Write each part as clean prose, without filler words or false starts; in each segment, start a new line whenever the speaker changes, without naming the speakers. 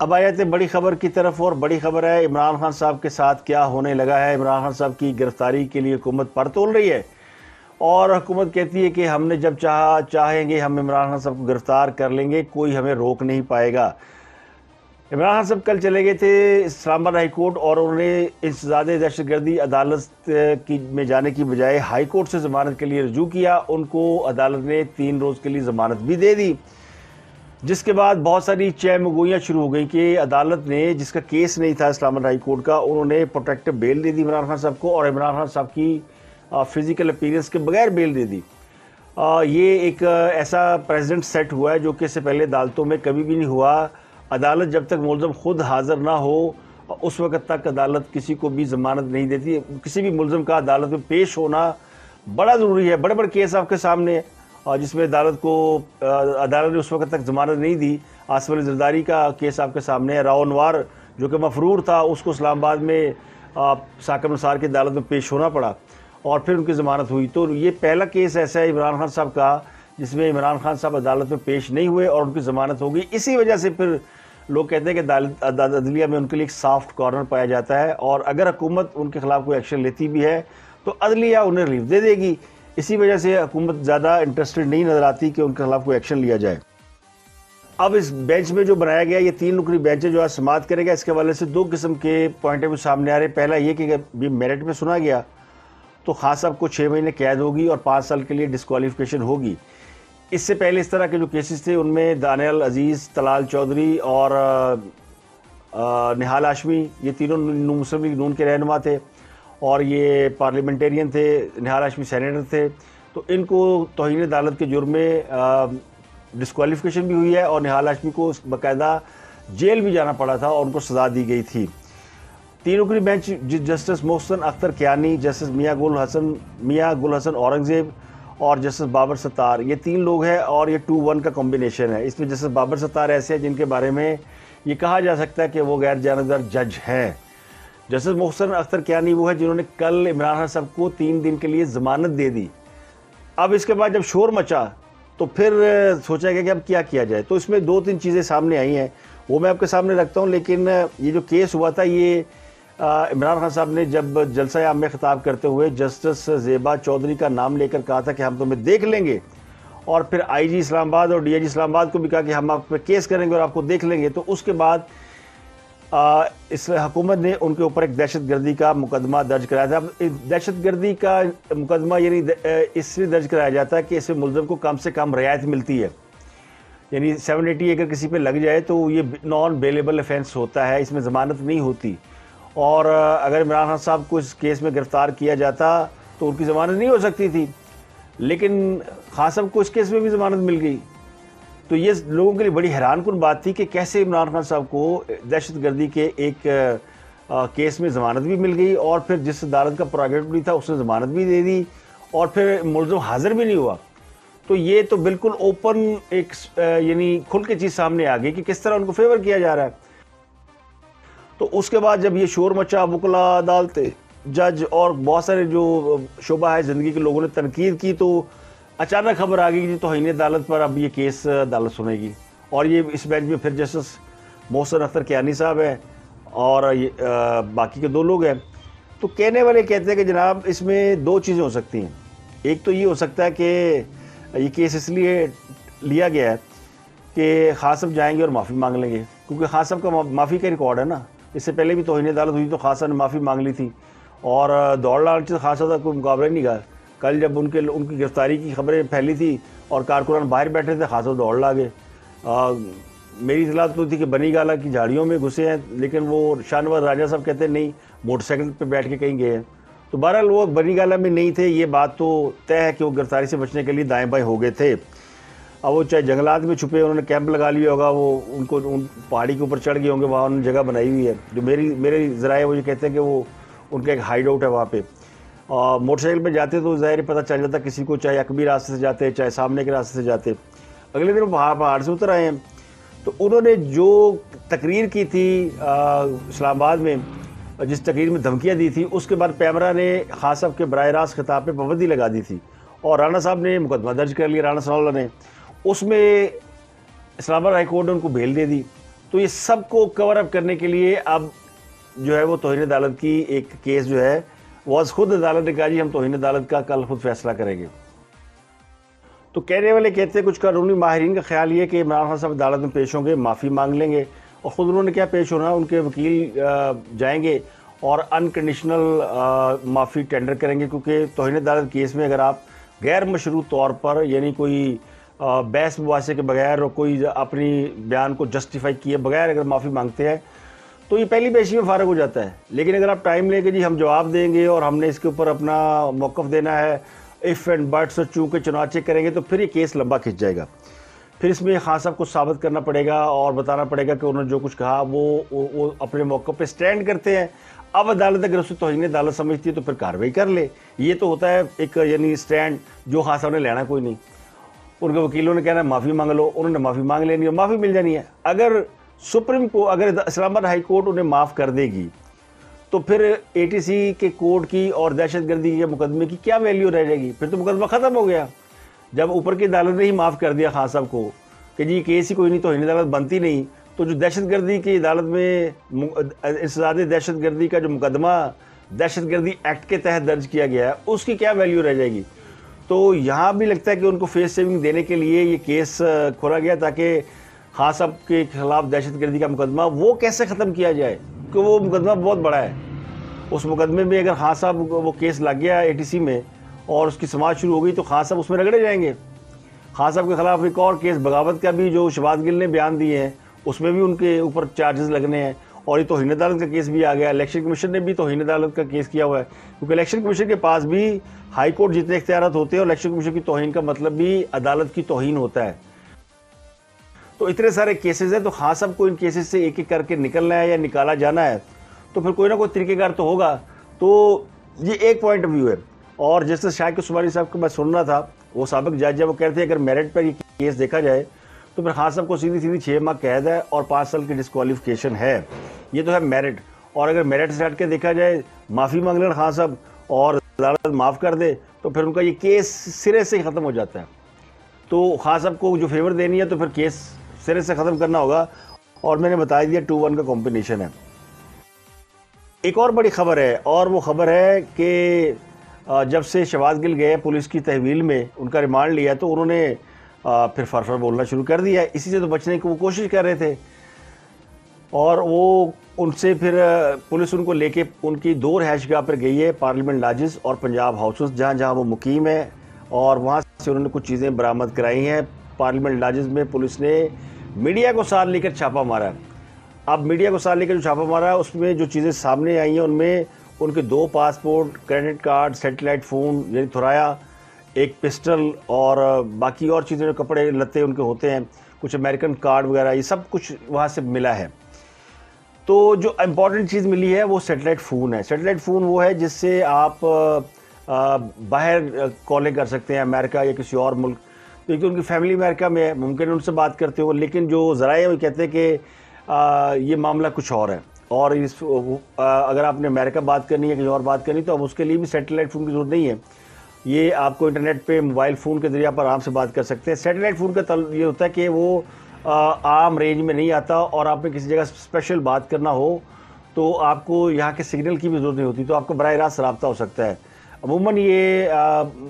اب آ جاتے ہیں بڑی خبر کی طرف، اور بڑی خبر ہے عمران خان صاحب کے ساتھ کیا ہونے لگا ہے۔ عمران خان صاحب کی گرفتاری کے لیے حکومت پر تول رہی ہے، اور حکومت کہتی ہے کہ ہم نے جب چاہیں گے ہم عمران خان صاحب کو گرفتار کر لیں گے، کوئی ہمیں روک نہیں پائے گا۔ عمران خان صاحب کل چلے گئے تھے اسلام آباد ہائی کورٹ، اور انہوں نے انسداد دہشت گردی عدالت میں جانے کی بجائے ہائی کورٹ سے ضمانت کے لیے رجوع کیا۔ ان کو عدالت نے 3 روز کے لیے ضمانت بھی دے دی، جس کے بعد بہت ساری چہمگوئیاں شروع ہو گئیں کہ عدالت نے، جس کا کیس نہیں تھا اسلام آباد ہائی کورٹ کا، انہوں نے پروٹیکٹیو بیل دے دی عمران خان صاحب کو، اور عمران خان صاحب کی فزیکل اپیرنس کے بغیر بیل دے دی۔ یہ ایک ایسا پریزیڈنٹ سیٹ ہوا ہے جو کہ اس سے پہلے عدالتوں میں کبھی بھی نہیں ہوا۔ عدالت جب تک ملزم خود حاضر نہ ہو اس وقت تک عدالت کسی کو بھی ضمانت نہیں دیتی۔ کسی بھی ملزم کا عدالت میں پیش ہونا بڑا ضروری ہے۔ بڑے بڑے کیس آپ کے سامنے ہیں جس میں عدالت نے اس وقت تک ضمانت نہیں دی۔ آصف علی زرداری کا کیس آپ کے سامنے ہے۔ راؤ انوار جو کہ مفرور تھا، اس کو اسلام آباد میں ثاقب نثار کی عدالت میں پیش ہونا پڑا اور پھر ان کی ضمانت ہوئی۔ تو یہ پہلا کیس ایسا ہے عمران خان صاحب کا جس میں عمران خان صاحب عدالت میں پیش نہیں ہوئے اور ان کی ضمانت ہو گئی۔ اسی وجہ سے پھر لوگ کہتے ہیں کہ عدلیہ میں ان کے لیے ایک سافٹ کارنر پایا جاتا ہے، اور اگر حکومت ان کے خلاف کوئی ایکشن لیتی بھی ہے تو عدلیہ انہیں ریلیف دے دے گی۔ اسی وجہ سے حکومت زیادہ انٹرسٹڈ نہیں نظر آتی کہ ان کے خلاف کوئی ایکشن لیا جائے۔ اب اس بینچ میں جو بنایا گیا، یہ 3 رکنی بینچ ہے جو آج سماعت کرے گا۔ اس کے حوالے سے 2 قسم کے پوائنٹ آف ویو سامنے آ رہے ہیں۔ پہلا یہ کہ اگر میرٹ میں سنا گیا تو خان صاحب کو 6 مہینے قید ہوگی اور 5 سال کے لیے ڈسکوالیفیکیشن ہوگی۔ اس سے پہلے اس طرح کے جو کیسز تھے ان میں دانیال عزیز، طلال چودھری اور نہال ہاشمی، یہ تینوں مسلم لیگ نون کے رہنما تھے، اور یہ پارلیمنٹیرین تھے۔ نہال ہاشمی سینیٹر تھے، تو ان کو توہین عدالت کے جرم میں ڈسکوالیفیکیشن بھی ہوئی ہے، اور نہال ہاشمی کو باقاعدہ جیل بھی جانا پڑا تھا اور ان کو سزا دی گئی تھی۔ 3 رکنی bench justice Mohsin Akhtar Kayani, justice میاں گل حسن اورنگزیب اور جسٹس بابر ستار، یہ 3 لوگ ہیں، اور یہ 2-1 کا کمبینیشن ہے۔ اس میں جسٹس بابر ستار ایسے ہیں جن کے بارے میں یہ کہا جا سکتا ہے کہ وہ غیر جانبدار جج ہیں۔ جسٹس محسن اختر کیانی وہ ہے جنہوں نے کل عمران خان صاحب کو 3 دن کے لیے ضمانت دے دی۔ اب اس کے بعد جب شور مچا تو پھر سوچا گیا کہ اب کیا جائے، تو اس میں 2-3 چیزیں سامنے آئی ہیں، وہ میں آپ کے سامنے رکھتا ہوں۔ لیکن یہ جو کیس ہوا تھا، یہ عمران خان صاحب نے جب جلسہ عام میں خطاب کرتے ہوئے جسٹس زیبا چودھری کا نام لے کر کہا تھا کہ ہم تمہیں دیکھ لیں گے، اور پھر آئی جی اسلام آباد اور ڈی آئی جی اسلام آباد کو بھی کہا کہ ہم آپ پہ کیس کریں گے اور آپ کو دیکھ لیں گے، تو اس کے بعد اس حکومت نے ان کے اوپر ایک دہشت گردی کا مقدمہ درج کرایا تھا۔ اب دہشت گردی کا مقدمہ یعنی اس لیے درج کرایا جاتا ہے کہ اس میں ملزم کو کم سے کم رعایت ملتی ہے، یعنی 780 اگر کسی پہ لگ جائے تو یہ نان بیلیبل افینس ہوتا ہے، اس میں ضمانت نہیں ہوتی۔ اور اگر عمران خان صاحب کو اس کیس میں گرفتار کیا جاتا تو ان کی ضمانت نہیں ہو سکتی تھی، لیکن خان صاحب کو اس کیس میں بھی ضمانت مل گئی۔ تو یہ لوگوں کے لیے بڑی حیران کن بات تھی کہ کیسے عمران خان صاحب کو دہشت گردی کے ایک کیس میں ضمانت بھی مل گئی، اور پھر جس عدالت کا پروگیٹو نہیں تھا اس نے ضمانت بھی دے دی، اور پھر ملزم حاضر بھی نہیں ہوا۔ تو یہ تو بالکل اوپن ایک یعنی کھل کے چیز سامنے آ گئی کہ کس طرح ان کو فیور کیا جا رہا ہے۔ تو اس کے بعد جب یہ شور مچا، وکلا، عدالتیں، جج اور بہت سارے جو شعبہ ہے زندگی کے لوگوں نے تنقید کی، تو اچانک خبر آ گئی کہ توہین عدالت پر اب یہ کیس عدالت سنے گی، اور یہ اس بینچ میں پھر جسٹس محسن اختر کیانی صاحب ہیں اور باقی کے 2 لوگ ہیں۔ تو کہنے والے کہتے ہیں کہ جناب اس میں 2 چیزیں ہو سکتی ہیں۔ ایک تو یہ ہو سکتا ہے کہ یہ کیس اس لیے لیا گیا ہے کہ خان صاحب جائیں گے اور معافی مانگ لیں گے، کیونکہ خان صاحب کا معافی کا ریکارڈ ہے نا، اس سے پہلے بھی توہین عدالت ہوئی تو خان صاحب نے معافی مانگ لی تھی، اور دوڑ لال سے خان صاحب کا کوئی مقابلہ نہیں گیا۔ کل جب ان کی گرفتاری کی خبریں پھیلی تھی اور کارکنان باہر بیٹھے تھے، خان صاحب دوڑ لا گئے۔ میری اطلاع تو تھی کہ بنی گالا کی جھاڑیوں میں گھسے ہیں، لیکن وہ شاہ نواز راجہ صاحب کہتے ہیں نہیں، موٹر سائیکل پہ بیٹھ کے کہیں گئے ہیں۔ تو بہرحال وہ بنی گالا میں نہیں تھے، یہ بات تو طے ہے کہ وہ گرفتاری سے بچنے کے لیے دائیں بائیں ہو گئے تھے۔ اب وہ چاہے جنگلات میں چھپے، انہوں نے کیمپ لگا لیا ہوگا، وہ ان پہاڑی کے اوپر چڑھ گئے ہوں گے، وہاں انہوں نے جگہ بنائی ہوئی ہے۔ جو میرے ذرائع وہ یہ کہتے ہیں کہ وہ ان کا ایک ہائیڈ آؤٹ ہے وہاں پہ۔ موٹر سائیکل پہ جاتے تو ظاہر پتہ چل جاتا کسی کو، چاہے عقبی راستے سے جاتے چاہے سامنے کے راستے سے جاتے۔ اگلے دن پہاڑ سے اتر آئے ہیں، تو انہوں نے جو تقریر کی تھی اسلام آباد میں، جس تقریر میں دھمکیاں دی تھی، اس کے بعد پیمرا نے خان صاحب کے براہ راست خطاب پہ پابندی لگا دی تھی، اور رانا صاحب نے مقدمہ درج کر لیا، رانا ثناء اللہ نے۔ اس میں اسلام آباد ہائی کورٹ نے ان کو بیل دے دی، تو یہ سب کو کور اپ کرنے کے لیے اب جو ہے وہ توہین عدالت کی ایک کیس جو ہے وہ خود عدالت نے کہا جی ہم توہین عدالت کا کل خود فیصلہ کریں گے. تو کہنے والے کہتے ہیں کچھ قانونی ماہرین کا خیال یہ کہ عمران خان صاحب عدالت میں پیش ہوں گے, معافی مانگ لیں گے, اور خود انہوں نے کیا پیش ہونا, ان کے وکیل جائیں گے اور انکنڈیشنل معافی ٹینڈر کریں گے, کیونکہ توہین عدالت کیس میں اگر آپ غیر مشروط طور پر یعنی کوئی بحث مباحثے کے بغیر اور کوئی اپنی بیان کو جسٹیفائی کیے بغیر اگر معافی مانگتے ہیں تو یہ پہلی پیشی میں فارغ ہو جاتا ہے. لیکن اگر آپ ٹائم لیں کہ جی ہم جواب دیں گے اور ہم نے اس کے اوپر اپنا موقف دینا ہے, ایف اینڈ بٹس اور چونکہ چنانچہ کریں گے, تو پھر یہ کیس لمبا کھنچ جائے گا. پھر اس میں خان صاحب کو ثابت کرنا پڑے گا اور بتانا پڑے گا کہ انہوں نے جو کچھ کہا وہ اپنے موقع پہ سٹینڈ کرتے ہیں. اب عدالت اگر اسے توہین عدالت سمجھتی ہے تو پھر کارروائی کر لے. یہ تو ہوتا ہے ایک یعنی سٹینڈ جو خان صاحب نے لینا کوئی نہیں. ان کے وکیلوں نے کہنا ہے معافی مانگ لو, انہوں نے معافی مانگ لینی اور معافی مل جانی ہے. اگر سپریم کورٹ, اگر اسلام آباد ہائی کورٹ انہیں معاف کر دے گی تو پھر اے ٹی سی کے کورٹ کی اور دہشت گردی کے مقدمے کی کیا ویلیو رہ جائے گی؟ پھر تو مقدمہ ختم ہو گیا. جب اوپر کی عدالت نے ہی معاف کر دیا خان صاحب کو کہ جی کیس ہی کوئی نہیں, توہین عدالت بنتی نہیں, تو جو دہشت گردی کی عدالت میں انسداد دہشت گردی کا جو مقدمہ دہشت گردی ایکٹ کے تحت درج کیا گیا ہے اس کی کیا ویلیو رہ جائے گی؟ تو یہاں بھی لگتا ہے کہ ان کو فیس سیونگ دینے کے لیے یہ کیس کھولا گیا تاکہ خان صاحب کے خلاف دہشت گردی کا مقدمہ وہ کیسے ختم کیا جائے, کہ وہ مقدمہ بہت بڑا ہے. اس مقدمے میں اگر خان صاحب وہ کیس لگ گیا اے ٹی سی میں اور اس کی سماعت شروع ہو گئی تو خان صاحب اس میں رگڑے جائیں گے. خان صاحب کے خلاف ایک اور کیس بغاوت کا بھی جو شہباز گل نے بیان دیے ہیں اس میں بھی ان کے اوپر چارجز لگنے ہیں, اور یہ توہین عدالت کا کیس بھی آ گیا. الیکشن کمیشن نے بھی توہین عدالت کا کیس کیا ہوا ہے, کیونکہ الیکشن کمیشن کے پاس بھی ہائی کورٹ جتنے اختیارات ہوتے ہیں اور الیکشن کمیشن کی توہین کا مطلب بھی عدالت کی توہین ہوتا ہے. تو اتنے سارے کیسز ہیں, تو خان صاحب کو ان کیسز سے ایک ایک کر کے نکلنا ہے یا نکالا جانا ہے, تو پھر کوئی نہ کوئی طریقہ کار تو ہوگا. تو یہ ایک پوائنٹ آف ویو ہے. اور جسٹس شاکر عثمانی صاحب کو میں سن رہا تھا, وہ سابق جج ہے, وہ کہتے ہیں اگر میرٹ پر یہ کیس دیکھا جائے تو پھر خان صاحب کو سیدھی 6 ماہ قید ہے اور 5 سال کی ڈسکوالیفیکیشن ہے. یہ تو ہے میرٹ. اور اگر میرٹ سے ہٹ کے دیکھا جائے معافی مانگ لیں خان صاحب اور عدالت معاف کر دے تو پھر ان کا یہ کیس سرے سے ہی ختم ہو جاتا ہے. تو خان صاحب کو جو فیور دینی ہے تو پھر کیس سرے سے ختم کرنا ہوگا, اور میں نے بتا دیا 2-1 کا کمبینیشن ہے. ایک اور بڑی خبر ہے, اور وہ خبر ہے کہ جب سے شہباز گل گئے پولیس کی تحویل میں, ان کا ریمانڈ لیا تو انہوں نے پھر فرفر بولنا شروع کر دیا. اسی سے تو بچنے کی وہ کوشش کر رہے تھے, اور وہ ان سے پھر پولیس ان کو لے کے ان کی 2 رہائش گاہ پر گئی ہے, پارلیمنٹ لاجز اور پنجاب ہاؤسز, جہاں وہ مقیم ہے, اور وہاں سے انہوں نے کچھ چیزیں برآمد کرائی ہیں. پارلیمنٹ لاجز میں پولیس نے میڈیا کو ساتھ لے کر چھاپا مارا. اب میڈیا کو ساتھ لے کر جو چھاپا مارا اس میں جو چیزیں سامنے آئی ہیں ان میں ان کے 2 passport, credit card, satellite phone یعنی تھرایا, ایک پسٹل اور باقی اور چیزیں جو کپڑے لتے ان کے ہوتے ہیں, کچھ امریکن کارڈ وغیرہ, یہ سب کچھ وہاں سے ملا ہے. تو جو امپورٹنٹ چیز ملی ہے وہ سیٹلائٹ فون ہے. سیٹلائٹ فون وہ ہے جس سے آپ باہر کالیں کر سکتے ہیں, امریکہ یا کسی اور ملک. کیونکہ ان کی فیملی امریکہ میں ہے, ممکن ان سے بات کرتے ہو, لیکن جو ذرائع وہ کہتے ہیں کہ یہ معاملہ کچھ اور ہے, اور اگر آپ نے امریکہ بات کرنی ہے کہیں اور بات کرنی تو اب اس کے لیے بھی سیٹلائٹ فون کی ضرورت نہیں ہے. یہ آپ کو انٹرنیٹ پہ موبائل فون کے ذریعہ پر آرام سے بات کر سکتے ہیں. سیٹلائٹ فون کا یہ ہوتا ہے کہ وہ عام رینج میں نہیں آتا, اور آپ نے کسی جگہ اسپیشل بات کرنا ہو تو آپ کو یہاں کے سگنل کی بھی ضرورت نہیں ہوتی, تو آپ کو براہ راست رابطہ ہو سکتا ہے. عموماً یہ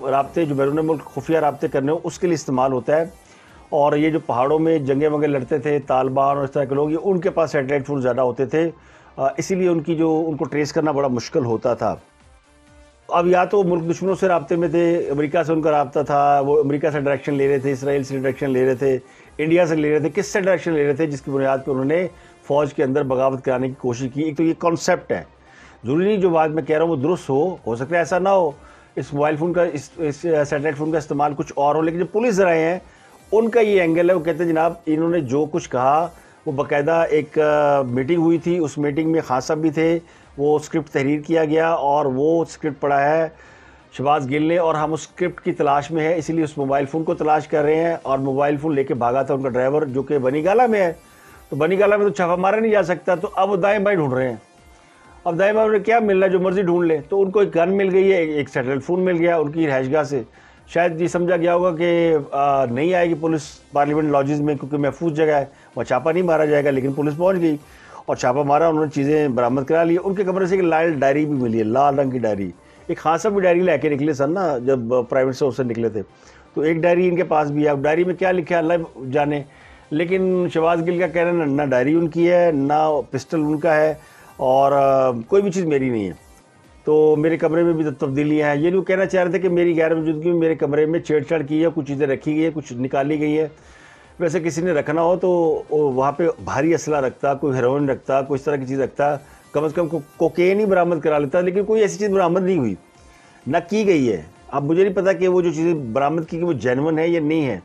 رابطے جو بیرون ملک خفیہ رابطے کرنے ہو اس کے لیے استعمال ہوتا ہے. اور یہ جو پہاڑوں میں جنگیں وغیرہ لڑتے تھے طالبان اور اس طرح کے لوگ, یہ ان کے پاس سیٹلائٹ فون زیادہ ہوتے تھے, اسی لیے ان کو ٹریس کرنا بڑا مشکل ہوتا تھا. اب یا تو ملک دشمنوں سے رابطے میں تھے, امریکہ سے ان کا رابطہ تھا, وہ امریکہ سے ڈائریکشن لے رہے تھے, اسرائیل سے ڈائریکشن لے رہے تھے, انڈیا سے لے رہے تھے, کس سے ڈائریکشن لے رہے تھے, جس کی بنیاد پہ انہوں نے فوج کے اندر بغاوت کرانے کی کوشش کی. ایک تو یہ کانسیپٹ ہے, ضروری نہیں جو بات میں کہہ رہا ہوں وہ درست ہو سکتا ہے ایسا نہ ہو, اس موبائل فون کا اس سیٹلائٹ فون کا استعمال کچھ اور ہو, لیکن جو پولیس ذرائع ہیں ان کا یہ اینگل ہے. وہ کہتے ہیں جناب انہوں نے جو کچھ کہا وہ باقاعدہ ایک میٹنگ ہوئی تھی, اس میٹنگ میں خان صاحب بھی تھے, وہ اسکرپٹ تحریر کیا گیا اور وہ اسکرپٹ پڑھا ہے شہباز گل نے, اور ہم اس اسکرپٹ کی تلاش میں ہیں, اسی لیے اس موبائل فون کو تلاش کر رہے ہیں. اور موبائل فون لے کے بھاگا تھا ان کا ڈرائیور جو کہ بنی گالہ میں ہے, تو بنی گالہ میں تو چھاپا مارا نہیں جا سکتا, تو اب وہ دائیں بائیں ڈھونڈ رہے ہیں. اب دائیں بائیں کیا مل رہا ہے, جو مرضی ڈھونڈ لیں. تو ان کو ایک گن مل گئی ہے, ایک سیٹلائٹ فون مل گیا ان کی رہائش گاہ سے, شاید یہ سمجھا گیا ہوگا کہ نہیں آئے گی پولیس پارلیمنٹ لاجز میں کیونکہ محفوظ جگہ ہے، وہاں چھاپا نہیں مارا جائے گا، لیکن پولیس پہنچ گئی اور چھاپا مارا، انہوں نے چیزیں برآمد کرا لی. ان کے کمرے سے ایک لال ڈائری بھی ملی ہے، لال رنگ کی ڈائری. ایک خان صاحب بھی ڈائری لے کے نکلے سن نا جب پرائیویٹ سورس سے نکلے تھے، تو ایک ڈائری ان کے پاس بھی ہے. اب ڈائری میں کیا لکھا ہے اللہ جانے، لیکن شہباز گل کا کہنا نہ ڈائری ان کی ہے نہ پسٹل ان کا ہے، اور کوئی بھی چیز میری نہیں ہے. تو میرے کمرے میں بھی تبدیلیاں ہیں. یہ نہیں کہنا چاہ رہے تھے کہ میری غیر موجودگی میں میرے کمرے میں چھیڑ چھاڑ کی ہے، کچھ چیزیں رکھی گئی ہے، کچھ نکالی گئی ہے. ویسے کسی نے رکھنا ہو تو وہاں پہ بھاری اسلحہ رکھتا، کوئی ہیروئن رکھتا، کوئی اس طرح کی چیز رکھتا، کم از کم کوکین ہی برآمد کرا لیتا. لیکن کوئی ایسی چیز برآمد نہیں ہوئی، نہ کی گئی ہے. اب مجھے نہیں پتا کہ وہ جو چیزیں برآمد کی وہ جینون ہے یا نہیں ہے،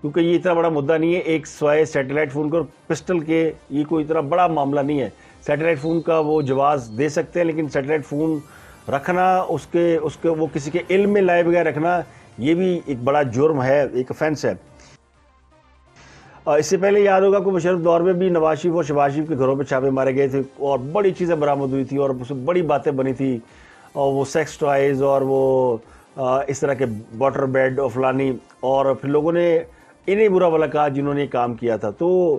کیونکہ یہ اتنا بڑا مدعا نہیں ہے. ایک سوائے سیٹلائٹ فون کو اور پسٹل کے یہ کوئی اتنا بڑا معاملہ نہیں ہے. سیٹلائٹ فون کا وہ جواز دے سکتے ہیں، لیکن سیٹلائٹ فون رکھنا اس کے وہ کسی کے علم میں لائے بغیر رکھنا یہ بھی ایک بڑا جرم ہے، ایک افینس ہے. اس سے پہلے یاد ہوگا کہ مشرف دور میں بھی نواز شریف اور شہباز شریف کے گھروں پہ چھاپے مارے گئے تھے اور بڑی چیزیں برآمد ہوئی تھی اور اس میں بڑی باتیں بنی تھی، اور وہ سیکس ٹوائز اور وہ اس طرح کے واٹر بیڈ اور فلانی، اور پھر لوگوں نے انہیں برا بھلا کہا جنہوں نے یہ کام کیا تھا. تو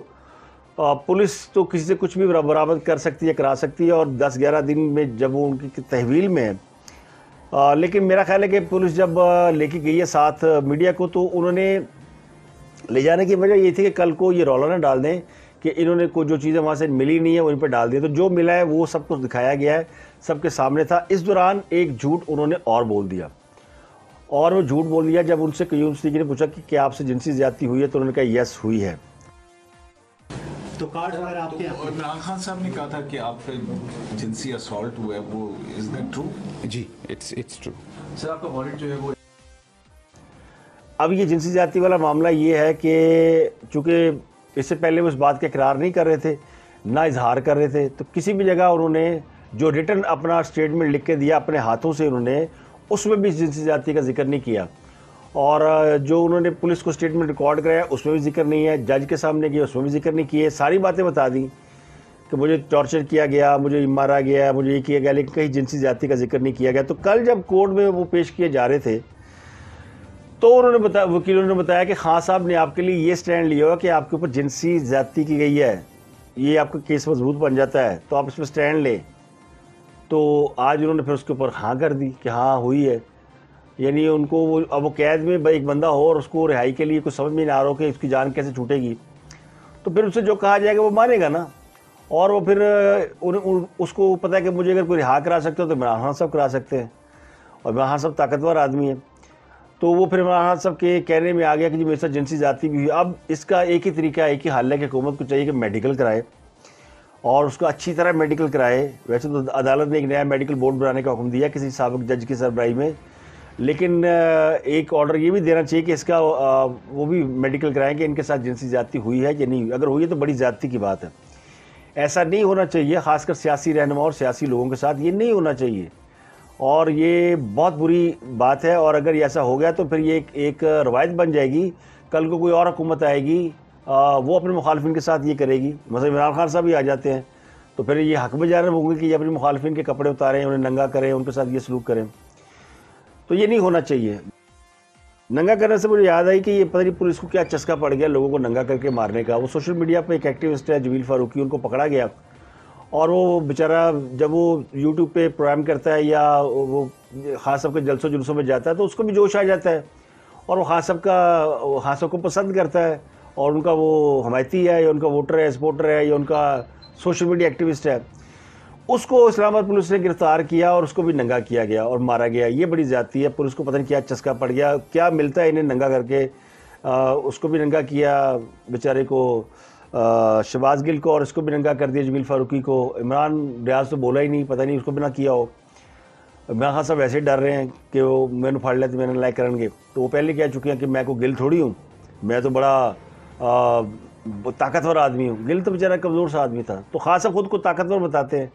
پولیس تو کسی سے کچھ بھی برآمد کر سکتی ہے، کرا سکتی ہے، اور 10-11 دن میں جب وہ ان کی تحویل میں ہے. لیکن میرا خیال ہے کہ پولیس جب لے کے گئی ہے ساتھ میڈیا کو، تو انہوں نے لے جانے کی وجہ یہ تھی کہ کل کو یہ رولا نہ ڈال دیں کہ انہوں نے کوئی جو چیزیں وہاں سے ملی نہیں ہے وہ ان پہ ڈال دی. تو جو ملا ہے وہ سب کچھ دکھایا گیا ہے، سب کے سامنے تھا. اس دوران ایک جھوٹ انہوں نے اور بول دیا، اور وہ جھوٹ بول دیا جب ان سے قیوم صدیقی نے پوچھا کہ کیا آپ سے جنسی زیادتی ہوئی ہے، تو انہوں نے کہا یس ہوئی ہے.
تو کارڈ وغیرہ آپ کے
عمران خان صاحب نے کہا تھا کہ آپ پہ جنسی اسالٹ ہوا ہے، وہ از دیٹ ٹرو؟
جی اٹس ٹرو.
سر آپ کا والٹ جو ہے وہ
اب یہ جنسی زیادتی والا معاملہ یہ ہے کہ چونکہ اس سے پہلے وہ اس بات کا اقرار نہیں کر رہے تھے، نہ اظہار کر رہے تھے، تو کسی بھی جگہ انہوں نے جو ریٹن اپنا سٹیٹمنٹ لکھ کے دیا اپنے ہاتھوں سے، انہوں نے اس میں بھی جنسی زیادتی کا ذکر نہیں کیا. اور جو انہوں نے پولیس کو سٹیٹمنٹ ریکارڈ کرایا اس میں بھی ذکر نہیں ہے، جج کے سامنے کیا اس میں بھی ذکر نہیں کیے. ساری باتیں بتا دیں کہ مجھے ٹارچر کیا گیا، مجھے مارا گیا، مجھے یہ کیا گیا، لیکن کہیں جنسی زیادتی کا ذکر نہیں کیا گیا. تو کل جب کورٹ میں وہ پیش کیے جا رہے تھے تو انہوں نے بتایا، وکیلوں نے بتایا کہ خان صاحب نے آپ کے لیے یہ سٹینڈ لیا ہوا کہ آپ کے اوپر جنسی زیادتی کی گئی ہے، یہ آپ کا کیس مضبوط بن جاتا ہے تو آپ اس پہ سٹینڈ لیں. تو آج انہوں نے پھر اس کے اوپر ہاں کر دی کہ ہاں ہوئی ہے. یعنی ان کو اب وہ قید میں ایک بندہ ہو اور اس کو رہائی کے لیے کچھ سمجھ میں نہ آ رہا ہو کہ اس کی جان کیسے چھوٹے گی، تو پھر اس سے جو کہا جائے گا وہ مانے گا نا. اور وہ پھر اس کو پتہ ہے کہ مجھے اگر کوئی رہا کرا سکتے ہو تو عمران خان صاحب کرا سکتے ہیں، اور عمران خان صاحب طاقتور آدمی ہیں. تو وہ پھر عمران خان صاحب کے کہنے میں آ گیا کہ جی میرے ساتھ جنسی زیادتی بھی ہوئی. اب اس کا ایک ہی طریقہ، ایک ہی حل ہے کہ حکومت کو چاہیے کہ میڈیکل کرائے اور اس کو اچھی طرح میڈیکل کرائے. ویسے تو عدالت نے ایک نیا میڈیکل بورڈ بنانے کا حکم دیا کسی سابق جج کی سربراہی میں، لیکن ایک آرڈر یہ بھی دینا چاہیے کہ اس کا وہ بھی میڈیکل کرائیں کہ ان کے ساتھ جنسی زیادتی ہوئی ہے یا نہیں ہوئی. اگر ہوئی ہے تو بڑی زیادتی کی بات ہے. ایسا نہیں ہونا چاہیے، خاص کر سیاسی رہنما اور سیاسی لوگوں کے ساتھ یہ نہیں ہونا چاہیے، اور یہ بہت بری بات ہے. اور اگر ایسا ہو گیا تو پھر یہ ایک روایت بن جائے گی. کل کو کوئی اور حکومت آئے گی وہ اپنے مخالفین کے ساتھ یہ کرے گی. مثلا عمران خان صاحب ہی آ جاتے ہیں تو پھر یہ حق میں جانب ہوں گے کہ یہ اپنے مخالفین کے کپڑے اتاریں، انہیں ننگا کریں، ان کے ساتھ یہ سلوک کریں. تو یہ نہیں ہونا چاہیے. ننگا کرنے سے مجھے یاد آئی کہ یہ پتہ نہیں پولیس کو کیا چسکا پڑ گیا لوگوں کو ننگا کر کے مارنے کا. وہ سوشل میڈیا پہ ایک ایکٹیوسٹ ہے جمیل فاروقی، ان کو پکڑا گیا اور وہ بیچارہ جب وہ یوٹیوب پہ پروگرام کرتا ہے یا وہ خان صاحب کے جلسوں جلسوں میں جاتا ہے تو اس کو بھی جوش آ جاتا ہے، اور وہ خان صاحب کو پسند کرتا ہے اور ان کا وہ حمایتی ہے یا ان کا ووٹر ہے، سپورٹر ہے یا ان کا سوشل میڈیا ایکٹیوسٹ ہے. اس کو اسلام آباد پولیس نے گرفتار کیا اور اس کو بھی ننگا کیا گیا اور مارا گیا. یہ بڑی زیادتی ہے. پولیس کو پتہ نہیں کیا چسکا پڑ گیا، کیا ملتا ہے انہیں ننگا کر کے. اس کو بھی ننگا کیا بیچارے کو، شہباز گل کو، اور اس کو بھی ننگا کر دیا جمیل فاروقی کو. عمران ریاض تو بولا ہی نہیں، پتہ نہیں اس کو بھی نہ کیا ہو. عمران خان صاحب ویسے ڈر رہے ہیں کہ وہ میں نے پھاڑ لیا تو میں نے لائک کریں گے. تو وہ پہلے کہہ چکے ہیں کہ میں کو گل تھوڑی ہوں، میں تو بڑا طاقتور آدمی ہوں. گل تو بیچارہ کمزور سا آدمی تھا. تو خان صاحب خود کو طاقتور بتاتے ہیں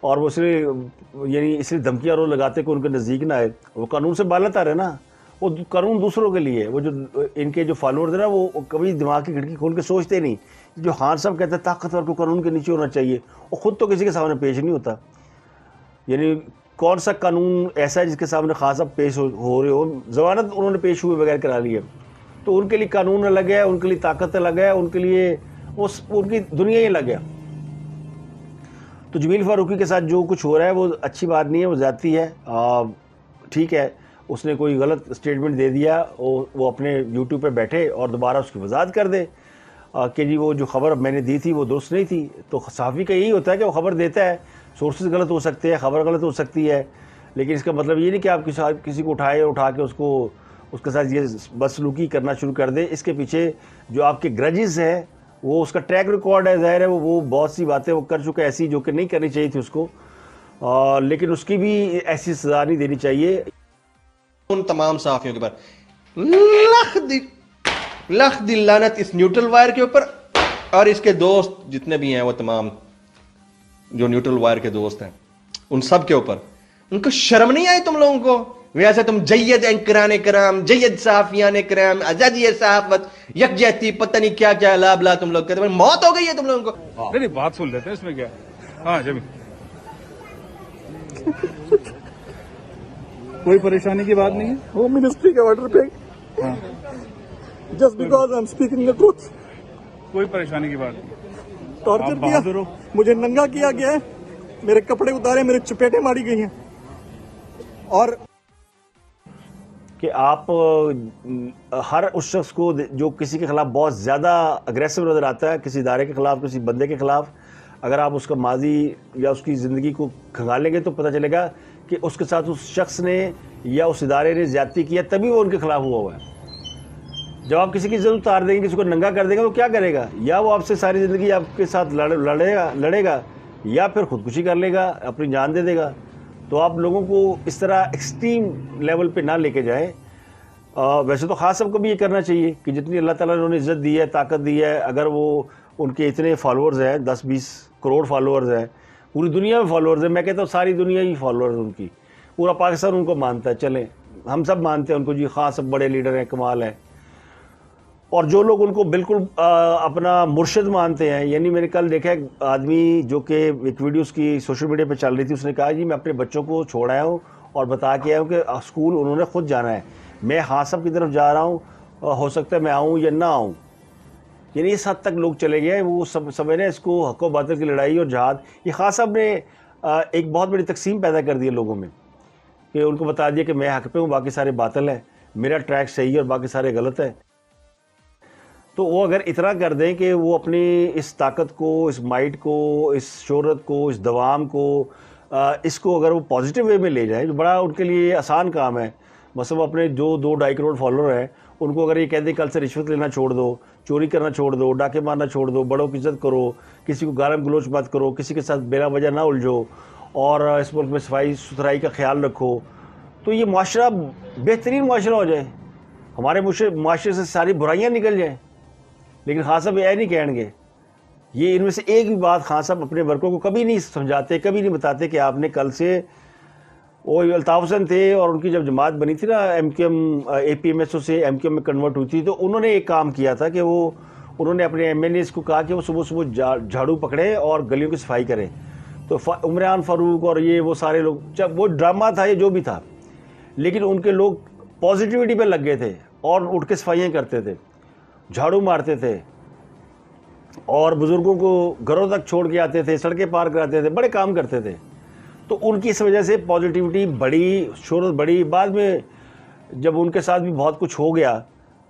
اور وہ اس لیے دھمکیاں رو لگاتے کہ ان کے نزدیک نہ آئے. وہ قانون سے بالا تر ہے نا، وہ قانون دوسروں کے لیے. وہ جو ان کے جو فالوورز ہیں نا وہ کبھی دماغ کی کھڑکی کھول کے سوچتے نہیں. جو خان صاحب کہتے ہیں طاقتور کو قانون کے نیچے ہونا چاہیے، وہ خود تو کسی کے سامنے پیش نہیں ہوتا. یعنی کون سا قانون ایسا ہے جس کے سامنے خان صاحب پیش ہو رہے ہو؟ ضمانت انہوں نے پیش ہوئے بغیر کرا لی ہے، تو ان کے لیے قانون الگ ہے، ان کے لیے طاقت الگ ہے، ان کے لیے ان کی دنیا ہی الگ ہے۔ تو جمیل فاروقی کے ساتھ جو کچھ ہو رہا ہے وہ اچھی بات نہیں ہے، وہ زیادتی ہے۔ ٹھیک ہے، اس نے کوئی غلط اسٹیٹمنٹ دے دیا، وہ اپنے یوٹیوب پہ بیٹھے اور دوبارہ اس کی وضاحت کر دے کہ جی وہ جو خبر میں نے دی تھی وہ درست نہیں تھی۔ تو صحافی کا یہی ہوتا ہے کہ وہ خبر دیتا ہے، سورسز غلط ہو سکتے ہیں، خبر غلط ہو سکتی ہے، لیکن اس کا مطلب یہ نہیں کہ آپ کسی کو اٹھا کے اس کے ساتھ یہ بدسلوکی کرنا شروع کر دیں۔ اس کے پیچھے جو آپ کے گرجز ہیں، وہ اس کا ٹریک ریکارڈ ہے، ظاہر ہے وہ بہت سی باتیں وہ کر چکا ہے ایسی جو کہ نہیں کرنی چاہیے تھی اس کو، لیکن اس کی بھی ایسی سزا نہیں دینی چاہیے۔
ان تمام صحافیوں کے اوپر لکھ دی لعنت اس نیوٹرل وائر کے اوپر، اور اس کے دوست جتنے بھی ہیں وہ تمام جو نیوٹرل وائر کے دوست ہیں ان سب کے اوپر۔ ان کو شرم نہیں آئی تم لوگوں کو؟ ویسے تم جید اینکران کرام، جید صحافیان کرام، آزادی صحافت، یکجہتی، پتہ نہیں کیا کیا لا بلا تم لوگ کہتے ہیں۔ موت ہو گئی ہے تم لوگوں کو۔
نہیں بات سن لیتے ہیں، اس میں کیا؟ ہاں جب کوئی پریشانی کی بات نہیں ہے۔
ہوم منسٹری کا آرڈر پہ just because I am speaking the truth
کوئی پریشانی کی بات نہیں۔
ٹارچر
آپ
کیا،
بہادر ہو۔
مجھے ننگا کیا گیا ہے، میرے کپڑے اتارے، میرے چپیٹیں ماری گئی ہیں، اور
کہ آپ ہر اس شخص کو جو کسی کے خلاف بہت زیادہ اگریسو نظر آتا ہے، کسی ادارے کے خلاف، کسی بندے کے خلاف، اگر آپ اس کا ماضی یا اس کی زندگی کو کھنگالیں گے تو پتہ چلے گا کہ اس کے ساتھ اس شخص نے یا اس ادارے نے زیادتی کیا، تبھی وہ ان کے خلاف ہوا ہے۔ جب آپ کسی کی ضرورت اتار دیں گے، کسی کو ننگا کر دیں گے، وہ کیا کرے گا؟ یا وہ آپ سے ساری زندگی آپ کے ساتھ لڑے گا یا پھر خودکشی کر لے گا، اپنی جان دے دے گا۔ تو آپ لوگوں کو اس طرح ایکسٹریم لیول پہ نہ لے کے جائیں۔ ویسے تو خاص سب کو بھی یہ کرنا چاہیے کہ جتنی اللہ تعالیٰ نے انہیں عزت دی ہے، طاقت دی ہے، اگر وہ ان کے اتنے فالوورز ہیں، 10-20 کروڑ فالوورز ہیں، پوری دنیا میں فالوورز ہیں، میں کہتا ہوں ساری دنیا ہی فالوورز ان کی، پورا پاکستان ان کو مانتا ہے۔ چلیں ہم سب مانتے ہیں ان کو، جی خاص سب بڑے لیڈر ہیں، کمال ہیں۔ اور جو لوگ ان کو بالکل اپنا مرشد مانتے ہیں، یعنی میں نے کل دیکھا ایک آدمی جو کہ ایک ویڈیوز کی سوشل میڈیا پہ چل رہی تھی، اس نے کہا جی میں اپنے بچوں کو چھوڑ آیا ہوں اور بتا کے آیا ہوں کہ اسکول انہوں نے خود جانا ہے، میں خان صاحب کی طرف جا رہا ہوں، ہو سکتا ہے میں آؤں یا نہ آؤں۔ یعنی اس حد تک لوگ چلے گئے، وہ سمجھ رہے ہیں اس کو حق و باطل کی لڑائی اور جہاد۔ یہ خان صاحب نے ایک بہت بڑی تقسیم پیدا کر دی ہے لوگوں میں، کہ ان کو بتا دیا کہ میں حق پہ ہوں، باقی سارے باطل ہیں، میرا ٹریک صحیح ہے اور باقی سارے غلط ہے۔ تو وہ اگر اتنا کر دیں کہ وہ اپنی اس طاقت کو، اس مائٹ کو، اس شہرت کو، اس دوام کو، اس کو اگر وہ پازیٹیو وے میں لے جائیں، جو بڑا ان کے لیے آسان کام ہے۔ مثلا وہ اپنے جو 2-2.5 کروڑ فالوور ہیں، ان کو اگر یہ کہہ دیں کل سے رشوت لینا چھوڑ دو، چوری کرنا چھوڑ دو، ڈاکے مارنا چھوڑ دو، بڑوں کی عزت کرو، کسی کو گالم گلوچ مت کرو، کسی کے ساتھ بلا وجہ نہ الجھو، اور اس ملک میں صفائی ستھرائی کا خیال رکھو، تو یہ معاشرہ بہترین معاشرہ ہو جائے، ہمارے معاشرے سے ساری برائیاں نکل جائیں۔ لیکن خان صاحب یہ نہیں کہیں گے، یہ ان میں سے ایک بھی بات خان صاحب اپنے ورکروں کو کبھی نہیں سمجھاتے، کبھی نہیں بتاتے کہ آپ نے کل سے، وہ الطاف حسین تھے اور ان کی جب جماعت بنی تھی نا اے پی ایم ایس او سے ایم کیو ایم میں کنورٹ ہوئی تھی، تو انہوں نے ایک کام کیا تھا کہ انہوں نے اپنے ایم این ایز کو کہا کہ وہ صبح صبح جھاڑو پکڑے اور گلیوں کی صفائی کریں۔ تو عمران فاروق اور یہ وہ سارے لوگ، جب وہ ڈرامہ تھا یہ جو بھی تھا، لیکن ان کے لوگ پازیٹیوٹی پہ لگ گئے تھے اور اٹھ کے صفائیاں کرتے تھے، جھاڑو مارتے تھے، اور بزرگوں کو گھروں تک چھوڑ کے آتے تھے، سڑکیں پار کراتے تھے، بڑے کام کرتے تھے۔ تو ان کی اس وجہ سے پازیٹیوٹی بڑی، شہرت بڑی۔ بعد میں جب ان کے ساتھ بھی بہت کچھ ہو گیا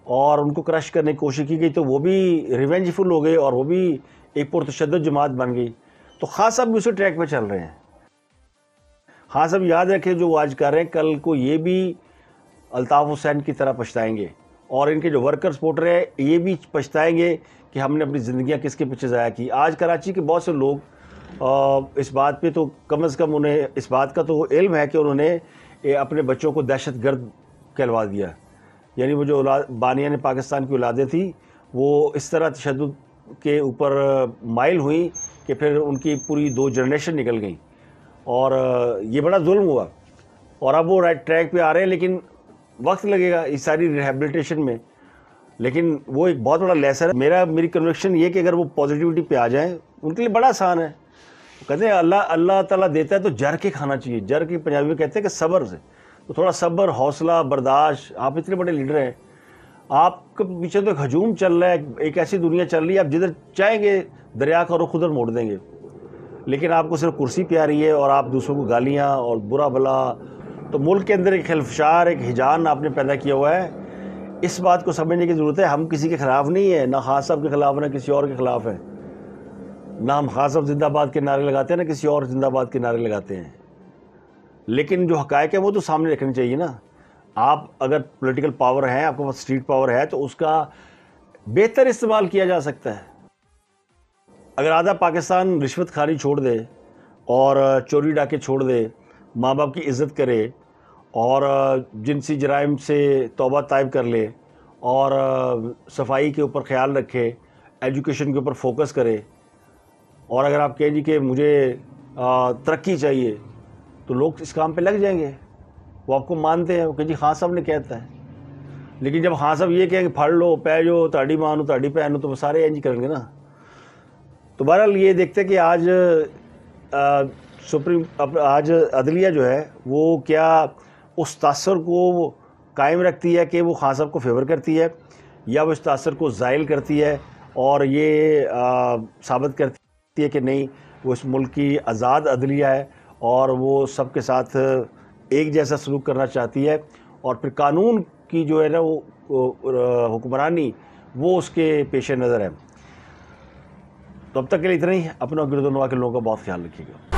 اور ان کو کرش کرنے کی کوشش کی گئی، تو وہ بھی ریونج فل ہو گئے اور وہ بھی ایک پرتشدد جماعت بن گئی۔ تو خان صاحب بھی اسی ٹریک پہ چل رہے ہیں۔ خان صاحب یاد رکھیں جو وہ آج کر رہے ہیں، کل کو یہ بھی الطاف حسین کی طرح پچھتائیں گے، اور ان کے جو ورکر سپورٹر ہیں یہ بھی پچھتائیں گے کہ ہم نے اپنی زندگیاں کس کے پیچھے ضائع کی۔ آج کراچی کے بہت سے لوگ اس بات پہ تو کم از کم انہیں اس بات کا تو علم ہے کہ انہوں نے اپنے بچوں کو دہشت گرد کہلوا دیا، یعنی وہ جو بانیان پاکستان کی اولادیں تھیں وہ اس طرح تشدد کے اوپر مائل ہوئیں کہ پھر ان کی پوری 2 جنریشن نکل گئیں، اور یہ بڑا ظلم ہوا، اور اب وہ رائٹ ٹریک پہ آ رہے ہیں، لیکن وقت لگے گا اس ساری ریہیبلیٹیشن میں۔ لیکن وہ ایک بہت بڑا لیسن ہے۔ میری کنوکشن یہ کہ اگر وہ پازیٹیوٹی پہ آ جائیں، ان کے لیے بڑا آسان ہے، کہتے ہیں اللہ تعالیٰ دیتا ہے تو جر کے کھانا چاہیے. جر کی پنجابی میں کہتے ہیں کہ صبر سے. تو تھوڑا صبر، حوصلہ، برداشت. آپ اتنے بڑے لیڈر ہیں, آپ کے پیچھے تو ایک ہجوم چل رہا ہے, ایک ایسی دنیا چل رہی ہے, آپ جدھر چاہیں گے دریا کا رخ ادھر موڑ دیں گے. لیکن آپ کو صرف کرسی پیاری ہے اور آپ دوسروں کو گالیاں اور برا بھلا. تو ملک کے اندر ایک خلفشار، ایک ہجان آپ نے پیدا کیا ہوا ہے. اس بات کو سمجھنے کی ضرورت ہے. ہم کسی کے خلاف نہیں ہیں, نہ خان صاحب کے خلاف نہ کسی اور کے خلاف ہیں. نہ ہم خان صاحب زندہ باد کے نعرے لگاتے ہیں نہ کسی اور زندہ باد کے نعرے لگاتے ہیں. لیکن جو حقائق ہیں وہ تو سامنے رکھنے چاہیے نا. آپ اگر پولیٹیکل پاور ہے, آپ کے پاس اسٹریٹ پاور ہے, تو اس کا بہتر استعمال کیا جا سکتا ہے. اگر آدھا پاکستان رشوت خواری چھوڑ دے اور چوری ڈاکے چھوڑ دے, ماں باپ کی عزت کرے اور جنسی جرائم سے توبہ طائب کر لے اور صفائی کے اوپر خیال رکھے, ایجوکیشن کے اوپر فوکس کرے, اور اگر آپ کہیں جی کہ مجھے ترقی چاہیے, تو لوگ اس کام پہ لگ جائیں گے. وہ آپ کو مانتے ہیں, وہ کہ جی خان صاحب نے کہتا ہے. لیکن جب خان صاحب یہ کہیں کہ پھڑ لو پہ جو تاڑی مانو تاڑی پہنو, تو وہ سارے انج کریں گے نا. تو بہرحال یہ دیکھتے ہیں کہ آج عدلیہ جو ہے وہ کیا اس تاثر کو قائم رکھتی ہے کہ وہ خان صاحب کو فیور کرتی ہے, یا وہ اس تاثر کو زائل کرتی ہے اور یہ ثابت کرتی ہے کہ نہیں, وہ اس ملک کی آزاد عدلیہ ہے اور وہ سب کے ساتھ ایک جیسا سلوک کرنا چاہتی ہے, اور پھر قانون کی جو ہے نا وہ حکمرانی وہ اس کے پیش نظر ہے. تو اب تک کے لیے اتنا ہی. اپنا گرد و نواح کے لوگوں کا بہت خیال رکھیے گا.